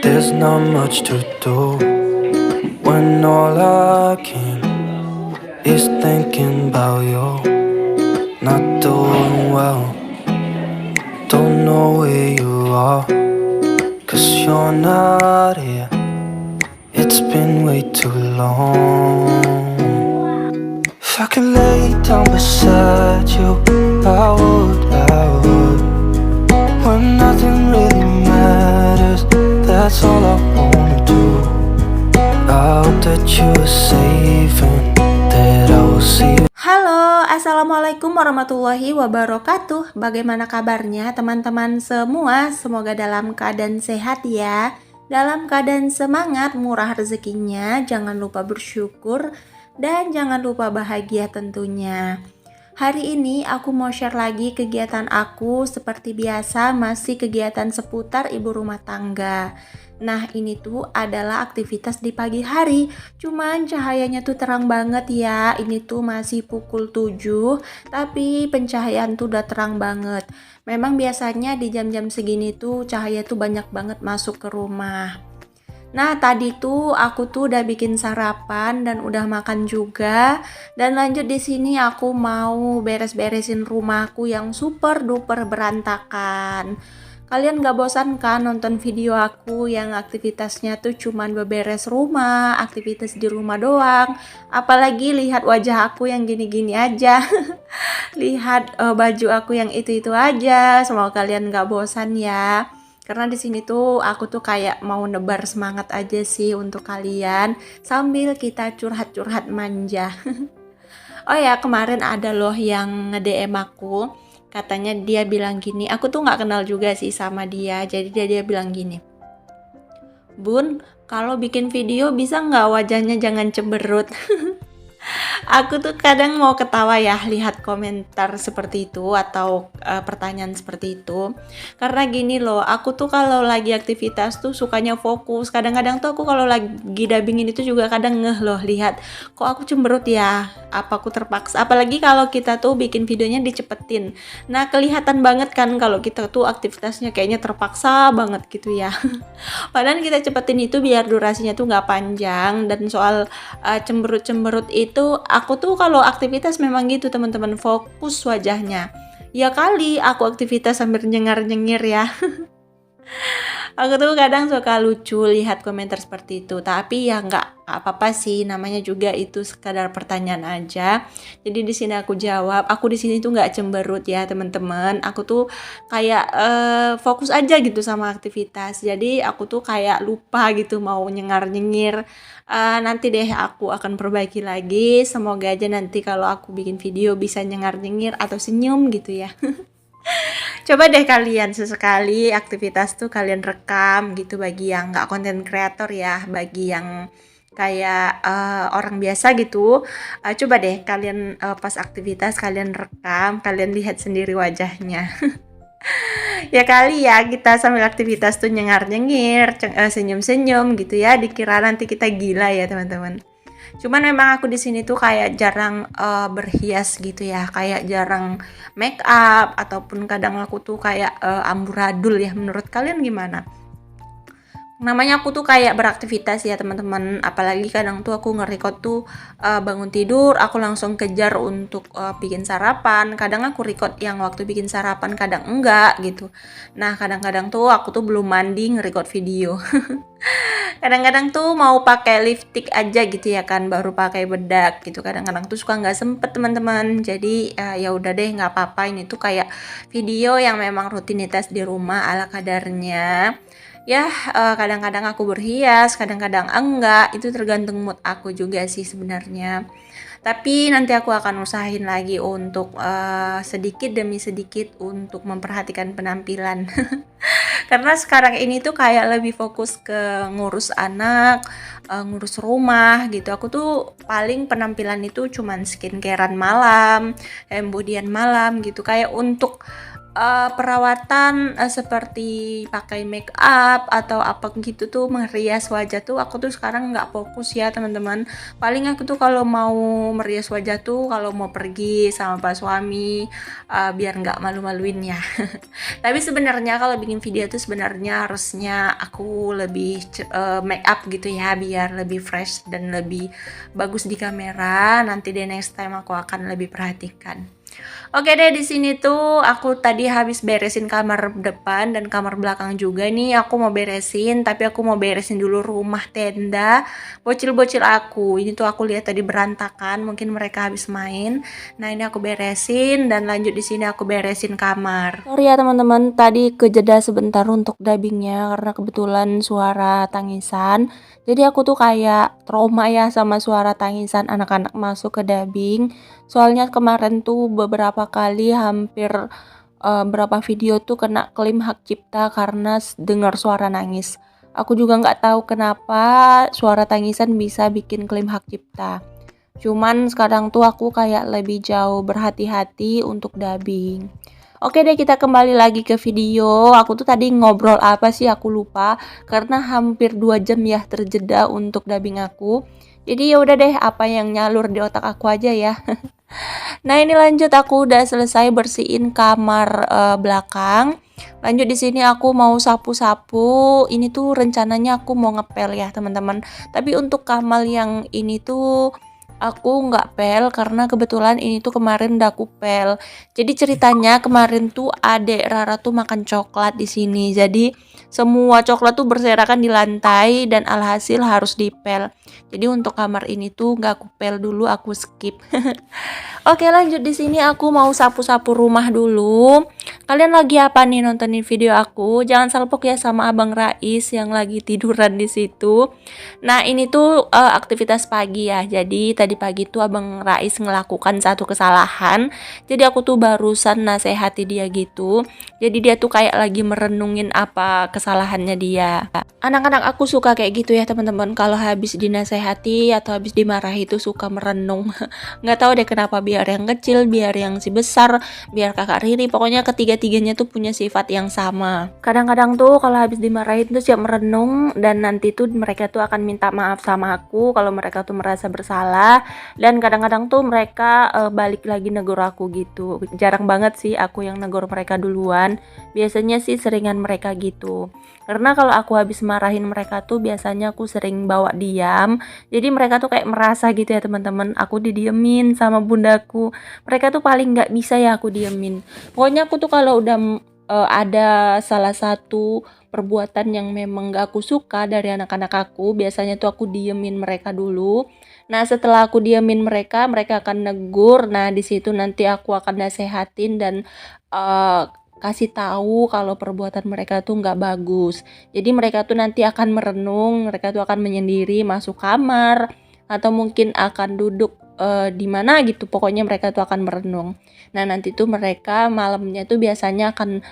There's not much to do when all I can is thinking about you. Not doing well, don't know where you are, 'cause you're not here. It's been way too long. If I could lay down beside you, I would. When nothing really matters, that's all I wanna do. I hope that you are safe and that I will see you. Halo, assalamualaikum warahmatullahi wabarakatuh. Bagaimana kabarnya teman-teman semua? Semoga dalam keadaan sehat ya. Dalam keadaan semangat, murah rezekinya. Jangan lupa bersyukur dan jangan lupa bahagia tentunya. Hari ini aku mau share lagi kegiatan aku. Seperti biasa, masih kegiatan seputar ibu rumah tangga. Nah, ini tuh adalah aktivitas di pagi hari. Cuman cahayanya tuh terang banget ya. Ini tuh masih pukul 7, tapi pencahayaan tuh udah terang banget. Memang biasanya di jam-jam segini tuh cahaya tuh banyak banget masuk ke rumah. Nah, tadi tuh aku tuh udah bikin sarapan dan udah makan juga. Dan lanjut di sini aku mau beres-beresin rumahku yang super duper berantakan. Kalian gak bosan kan nonton video aku yang aktivitasnya tuh cuman beberes rumah, aktivitas di rumah doang. Apalagi lihat wajah aku yang gini-gini aja. Lihat baju aku yang itu-itu aja. Semoga kalian gak bosan ya. Karena di sini tuh aku tuh kayak mau nebar semangat aja sih untuk kalian sambil kita curhat-curhat manja. Oh ya, kemarin ada loh yang nge-DM aku. Katanya dia bilang gini, aku tuh nggak kenal juga sih sama dia. Jadi dia bilang gini, Bun, kalau bikin video bisa nggak wajahnya jangan cemberut? Aku tuh kadang mau ketawa ya lihat komentar seperti itu atau pertanyaan seperti itu. Karena gini loh, aku tuh kalau lagi aktivitas tuh sukanya fokus. Kadang-kadang tuh aku kalau lagi dubbingin itu juga kadang ngeh loh lihat, kok aku cemberut ya? Apa aku terpaksa? Apalagi kalau kita tuh bikin videonya dicepetin. Nah, kelihatan banget kan kalau kita tuh aktivitasnya kayaknya terpaksa banget gitu ya. Padahal kita cepetin itu biar durasinya tuh nggak panjang. Dan soal cemberut-cemberut itu, aku tuh kalau aktivitas memang gitu teman-teman, fokus wajahnya. Ya kali aku aktivitas sambil nyengar-nyengir ya. Aku tuh kadang suka lucu lihat komentar seperti itu, tapi ya nggak apa-apa sih, namanya juga itu sekadar pertanyaan aja. Jadi di sini aku jawab, aku di sini tuh nggak cemberut ya teman-teman. Aku tuh kayak fokus aja gitu sama aktivitas. Jadi aku tuh kayak lupa gitu mau nyengar-nyengir. Nanti deh aku akan perbaiki lagi. Semoga aja nanti kalau aku bikin video bisa nyengar-nyengir atau senyum gitu ya. Coba deh kalian sesekali aktivitas tuh kalian rekam gitu bagi yang nggak konten kreator ya, bagi yang kayak orang biasa gitu. Coba deh kalian pas aktivitas kalian rekam, kalian lihat sendiri wajahnya. Ya kali ya kita sambil aktivitas tuh nyengar-nyengir, senyum-senyum gitu ya, dikira nanti kita gila ya teman-teman. Cuman memang aku di sini tuh kayak jarang berhias gitu ya, kayak jarang make up ataupun kadang aku tuh kayak amburadul ya. Menurut kalian gimana? Namanya aku tuh kayak beraktivitas ya teman-teman, apalagi kadang tuh aku nge-record tuh bangun tidur aku langsung kejar untuk bikin sarapan. Kadang aku record yang waktu bikin sarapan, kadang enggak gitu. Nah, kadang-kadang tuh aku tuh belum mandi nge-record video. Kadang-kadang tuh mau pakai lipstick aja gitu ya kan, baru pakai bedak gitu. Kadang-kadang tuh suka nggak sempet teman-teman. Jadi ya udah deh nggak apa-apa, ini tuh kayak video yang memang rutinitas di rumah ala kadarnya. Ya kadang-kadang aku berhias, kadang-kadang enggak. Itu tergantung mood aku juga sih sebenarnya. Tapi nanti aku akan usahain lagi untuk sedikit demi sedikit untuk memperhatikan penampilan. Karena sekarang ini tuh kayak lebih fokus ke ngurus anak, ngurus rumah gitu. Aku tuh paling penampilan itu cuman skincarean malam, embodyan malam gitu. Kayak untuk perawatan seperti pakai make up atau apa gitu tuh merias wajah tuh aku tuh sekarang nggak fokus ya teman-teman. Paling aku tuh kalau mau merias wajah tuh kalau mau pergi sama pak suami biar nggak malu-maluin ya. Tapi sebenarnya kalau bikin video tuh sebenarnya harusnya aku lebih make up gitu ya biar lebih fresh dan lebih bagus di kamera. Nanti deh next time aku akan lebih perhatikan. Oke deh, di sini tuh aku tadi habis beresin kamar depan dan kamar belakang juga nih. Aku mau beresin, tapi aku mau beresin dulu rumah tenda bocil-bocil aku. Ini tuh aku lihat tadi berantakan, mungkin mereka habis main. Nah, ini aku beresin dan lanjut di sini aku beresin kamar. Sorry ya teman-teman, tadi kejeda sebentar untuk dubbingnya karena kebetulan suara tangisan. Jadi aku tuh kayak trauma ya sama suara tangisan anak-anak masuk ke dubbing. Soalnya kemarin tuh beberapa kali hampir berapa video tuh kena klaim hak cipta karena dengar suara nangis. Aku juga nggak tahu kenapa suara tangisan bisa bikin klaim hak cipta. Cuman sekarang tuh aku kayak lebih jauh berhati-hati untuk dubbing. Oke deh, kita kembali lagi ke video. Aku tuh tadi ngobrol apa sih aku lupa karena hampir 2 jam ya terjeda untuk dubbing aku. Jadi ya udah deh, apa yang nyalur di otak aku aja ya. Nah, ini lanjut aku udah selesai bersihin kamar belakang. Lanjut di sini aku mau sapu-sapu. Ini tuh rencananya aku mau ngepel ya, teman-teman. Tapi untuk kamar yang ini tuh aku nggak pel karena kebetulan ini tuh kemarin udah aku pel. Jadi ceritanya kemarin tuh adek Rara tuh makan coklat di sini. Jadi semua coklat tuh berserakan di lantai dan alhasil harus dipel. Jadi untuk kamar ini tuh nggak aku pel dulu, aku skip. Oke, lanjut di sini aku mau sapu-sapu rumah dulu. Kalian lagi apa nih nontonin video aku? Jangan salpok ya sama Abang Rais yang lagi tiduran di situ. Nah, ini tuh aktivitas pagi ya. Jadi tadi pagi tuh Abang Rais melakukan satu kesalahan. Jadi aku tuh barusan nasehati dia gitu. Jadi dia tuh kayak lagi merenungin apa kesalahannya dia. Anak-anak aku suka kayak gitu ya teman-teman. Kalau habis dinasehati atau habis dimarahi itu suka merenung. Nggak tahu deh kenapa, biar yang kecil, biar yang si besar, biar kakak Riri, pokoknya ketiga-tiganya tuh punya sifat yang sama. Kadang-kadang tuh kalau habis dimarahin tuh siap merenung dan nanti tuh mereka tuh akan minta maaf sama aku kalau mereka tuh merasa bersalah, dan kadang-kadang tuh mereka balik lagi negor aku gitu. Jarang banget sih aku yang negor mereka duluan, biasanya sih seringan mereka gitu. Karena kalau aku habis marahin mereka tuh biasanya aku sering bawa diam. Jadi mereka tuh kayak merasa gitu ya teman-teman, aku didiemin sama bundaku. Mereka tuh paling nggak bisa ya aku diemin. Pokoknya aku tuh kalau udah ada salah satu perbuatan yang memang gak aku suka dari anak-anak aku, biasanya tuh aku diemin mereka dulu. Nah, setelah aku diemin mereka, mereka akan negur. Nah, di situ nanti aku akan nasehatin dan kasih tahu kalau perbuatan mereka tuh nggak bagus. Jadi mereka tuh nanti akan merenung, mereka tuh akan menyendiri masuk kamar atau mungkin akan duduk di mana gitu. Pokoknya mereka tuh akan merenung. Nah, nanti tuh mereka malamnya tuh biasanya akan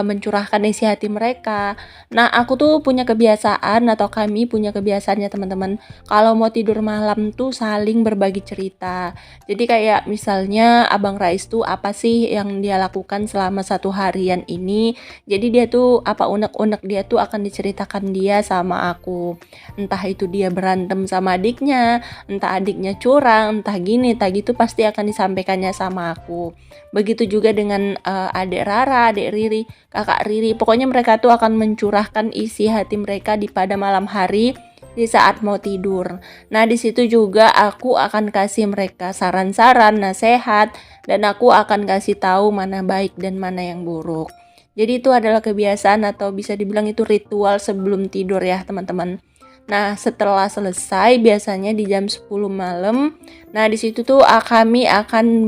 mencurahkan isi hati mereka. Nah, aku tuh punya kebiasaan atau kami punya kebiasaannya teman-teman. Kalau mau tidur malam tuh saling berbagi cerita. Jadi kayak misalnya Abang Rais tuh apa sih yang dia lakukan selama 1 harian ini. Jadi dia tuh apa unek-unek dia tuh akan diceritakan dia sama aku. Entah itu dia berantem sama adiknya, entah adiknya curang, entah gini, entah gitu, pasti akan disampaikannya sama aku. Begitu juga dengan adik Rara, adik Riri, kakak Riri. Pokoknya mereka tuh akan mencurahkan isi hati mereka pada malam hari di saat mau tidur. Nah, di situ juga aku akan kasih mereka saran-saran, nasihat, dan aku akan kasih tahu mana baik dan mana yang buruk. Jadi itu adalah kebiasaan atau bisa dibilang itu ritual sebelum tidur ya teman-teman. Nah, setelah selesai biasanya di jam 10 malam. Nah, di situ tuh aku akan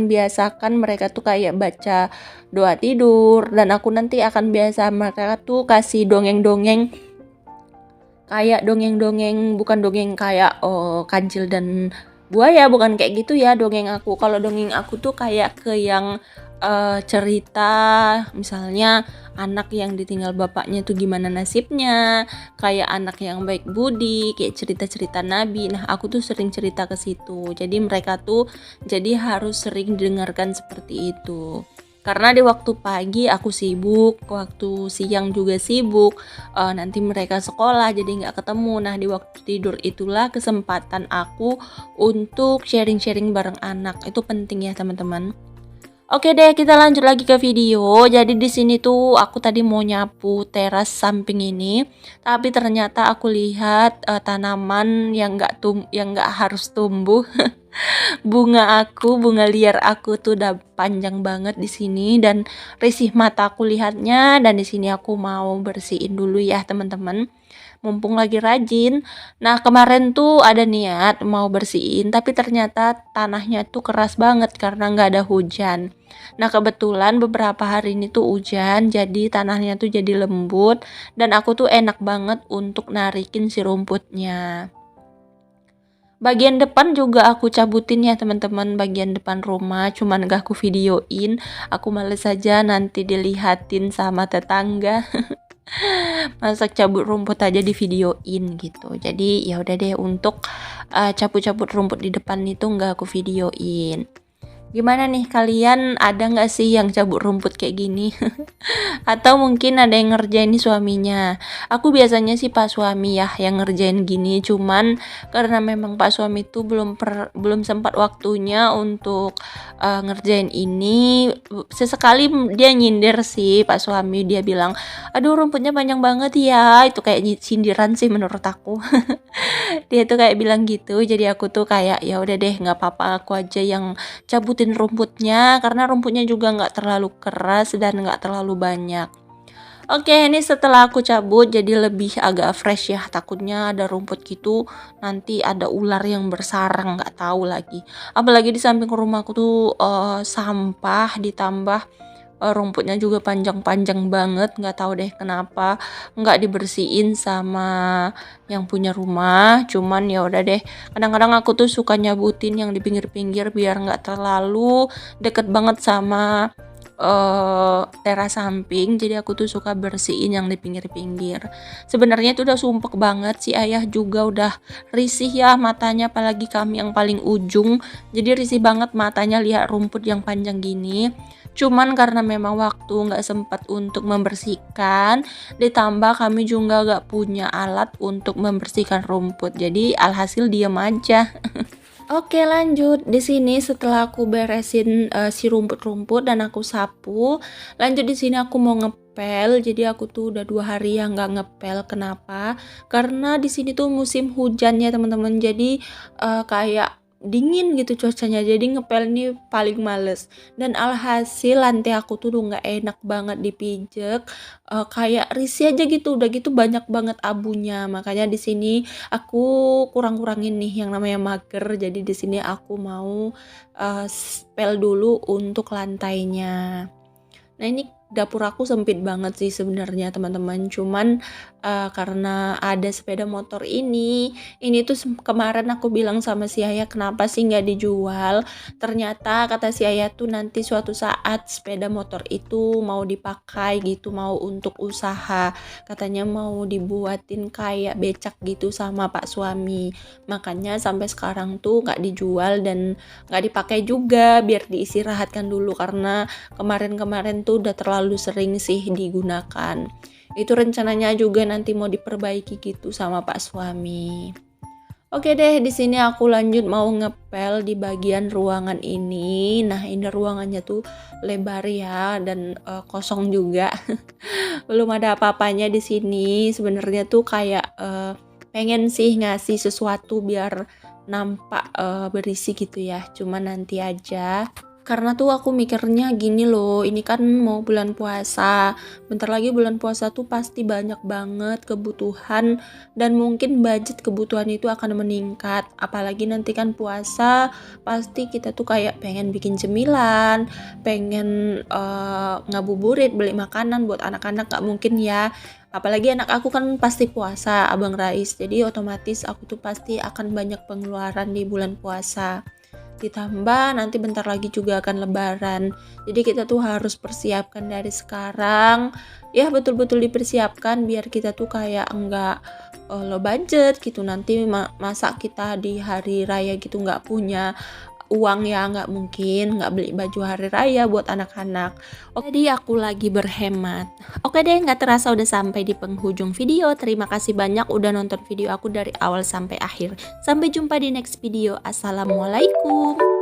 biasakan mereka tuh kayak baca doa tidur, dan aku nanti akan biasa mereka tuh kasih dongeng-dongeng, kayak dongeng-dongeng, bukan dongeng kayak kancil dan buaya, bukan kayak gitu ya dongeng aku. Kalau dongeng aku tuh kayak ke yang cerita, misalnya anak yang ditinggal bapaknya tuh gimana nasibnya, kayak anak yang baik budi, kayak cerita-cerita Nabi. Nah, aku tuh sering cerita ke situ. Jadi mereka tuh jadi harus sering dengarkan seperti itu. Karena di waktu pagi aku sibuk, waktu siang juga sibuk, nanti mereka sekolah jadi nggak ketemu. Nah di waktu tidur itulah kesempatan aku untuk sharing-sharing bareng anak. Itu penting ya teman-teman. Oke deh, kita lanjut lagi ke video. Jadi di sini tuh aku tadi mau nyapu teras samping ini, tapi ternyata aku lihat tanaman yang nggak harus tumbuh. Bunga liar aku tuh udah panjang banget di sini dan risih mata aku lihatnya, dan di sini aku mau bersihin dulu ya teman-teman. Mumpung lagi rajin. Nah, kemarin tuh ada niat mau bersihin, tapi ternyata tanahnya tuh keras banget karena nggak ada hujan. Nah, kebetulan beberapa hari ini tuh hujan, jadi tanahnya tuh jadi lembut dan aku tuh enak banget untuk narikin si rumputnya. Bagian depan juga aku cabutin ya teman-teman, bagian depan rumah, cuman gak aku videoin, aku males aja nanti dilihatin sama tetangga. Masa cabut rumput aja di videoin gitu. Jadi ya udah deh, untuk cabut-cabut rumput di depan itu nggak aku videoin. Gimana nih, kalian ada nggak sih yang cabut rumput kayak gini? Atau mungkin ada yang ngerjain suaminya. Aku biasanya sih Pak suami ya yang ngerjain gini, cuman karena memang Pak suami itu belum sempat waktunya untuk ngerjain ini. Sesekali dia nyindir sih Pak suami, dia bilang, "Aduh rumputnya panjang banget ya." Itu kayak sindiran sih menurut aku. Dia tuh kayak bilang gitu, jadi aku tuh kayak ya udah deh nggak apa-apa, aku aja yang cabutin rumputnya karena rumputnya juga nggak terlalu keras dan nggak terlalu banyak. Oke, ini setelah aku cabut jadi lebih agak fresh ya. Takutnya ada rumput gitu, nanti ada ular yang bersarang, nggak tahu lagi. Apalagi di samping rumahku tuh sampah, ditambah rumputnya juga panjang-panjang banget. Nggak tahu deh kenapa nggak dibersihin sama yang punya rumah. Cuman ya udah deh. Kadang-kadang aku tuh suka nyabutin yang di pinggir-pinggir biar nggak terlalu deket banget sama teras samping, jadi aku tuh suka bersihin yang di pinggir-pinggir. Sebenarnya itu udah sumpek banget, si ayah juga udah risih ya matanya, apalagi kami yang paling ujung, jadi risih banget matanya lihat rumput yang panjang gini. Cuman karena memang waktu nggak sempat untuk membersihkan, ditambah kami juga nggak punya alat untuk membersihkan rumput, jadi alhasil diam aja. Oke lanjut, di sini setelah aku beresin si rumput-rumput dan aku sapu, lanjut di sini aku mau ngepel. Jadi aku tuh udah 2 hari yang nggak ngepel. Kenapa? Karena di sini tuh musim hujan ya teman-teman. Jadi kayak dingin gitu cuacanya, jadi ngepel nih paling males. Dan alhasil lantai aku tuh nggak enak banget dipijek, kayak risih aja gitu. Udah gitu banyak banget abunya, makanya di sini aku kurang-kurangin nih yang namanya mager. Jadi di sini aku mau spell dulu untuk lantainya. Nah ini dapur aku sempit banget sih sebenarnya teman-teman, cuman karena ada sepeda motor ini tuh kemarin aku bilang sama si ayah kenapa sih nggak dijual. Ternyata kata si ayah tuh nanti suatu saat sepeda motor itu mau dipakai gitu, mau untuk usaha, katanya mau dibuatin kayak becak gitu sama pak suami, makanya sampai sekarang tuh nggak dijual dan nggak dipakai juga, biar diistirahatkan dulu karena kemarin-kemarin tuh udah terlalu sering sih digunakan. Itu rencananya juga nanti mau diperbaiki gitu sama pak suami. Oke deh, di sini aku lanjut mau ngepel di bagian ruangan ini. Nah, ini ruangannya tuh lebar ya dan kosong juga. Belum ada apa-apanya di sini. Sebenarnya tuh kayak pengen sih ngasih sesuatu biar nampak berisi gitu ya. Cuman nanti aja. Karena tuh aku mikirnya gini loh, ini kan mau bulan puasa, bentar lagi bulan puasa tuh pasti banyak banget kebutuhan dan mungkin budget kebutuhan itu akan meningkat. Apalagi nanti kan puasa, pasti kita tuh kayak pengen bikin cemilan, pengen ngabuburit, beli makanan buat anak-anak, gak mungkin ya. Apalagi anak aku kan pasti puasa, Abang Rais, jadi otomatis aku tuh pasti akan banyak pengeluaran di bulan puasa. Ditambah nanti bentar lagi juga akan lebaran, jadi kita tuh harus persiapkan dari sekarang ya, betul-betul dipersiapkan biar kita tuh kayak enggak low budget gitu. Nanti masa kita di hari raya gitu nggak punya uang ya, nggak mungkin nggak beli baju hari raya buat anak-anak. Jadi aku lagi berhemat. Oke deh, nggak terasa udah sampai di penghujung video. Terima kasih banyak udah nonton video aku dari awal sampai akhir. Sampai jumpa di next video. Assalamualaikum.